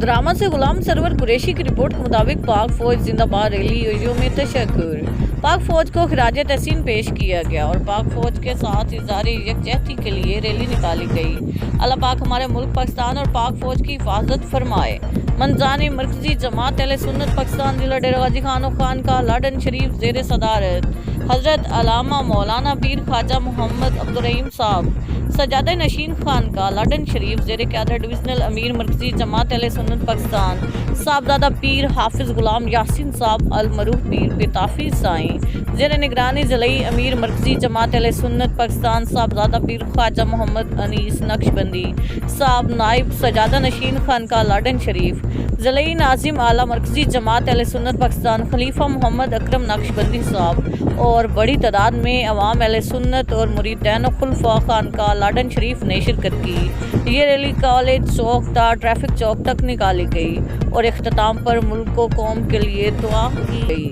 Drama से गुलाम server Qureshi की report के मुताबिक पाक फौज जिंदाबाद रैली योजियों में तशक्कुर। पाक फौज को खिराज तहसीन पेश किया गया और पाक फौज के साथ इज़हार यकजहती के लिए रैली निकाली गई। अल्लाह पाक हमारे मुल्क पाकिस्तान और पाक फौज की हिफाजत फरमाए। मंजान मरकजी जमात अहले सुन्नत पाकिस्तान जिला डेरा गाजी खान का लाडन शरीफ ज़ेर सदारत हज़रत अल्लामा मौलाना पीर ख्वाजा मोहम्मद अब्दुर्रहीम साहब सजादा नशीन खान का लाडन शरीफ ज़ेर क़यादत डिविजनल अमीर मरकजी जमात अहले सुन्नत पाकिस्तान साहबजादा पीर हाफिज़ गुलाम यासीन साहब अल मरूफ पीर बेताफ़ी साईं ज़ेर निगरानी ज़िलई अमीर मरकजी जमात अहले सुन्नत पाकिस्तान साहबजादा पीर ख्वाजा मोहम्मद अनीस नक्शबंदी साहब नाइब सजादा नशीन खान का लाडन शरीफ ज़िलई नाजिम आला मरकजी जमात अहले सुन्नत पाकिस्तान खलीफा मोहम्मद अकरम नक्शबंदी साहब और बड़ी तादाद में अवाम अहले सुन्नत और मुरीदैन खुलफा खान का लाडन शरीफ ने शिरकत की। ये रैली कॉलेज चौक था ट्रैफिक चौक तक निकाली गई और इख्तिताम पर मुल्क को कौम के लिए दुआ की गई।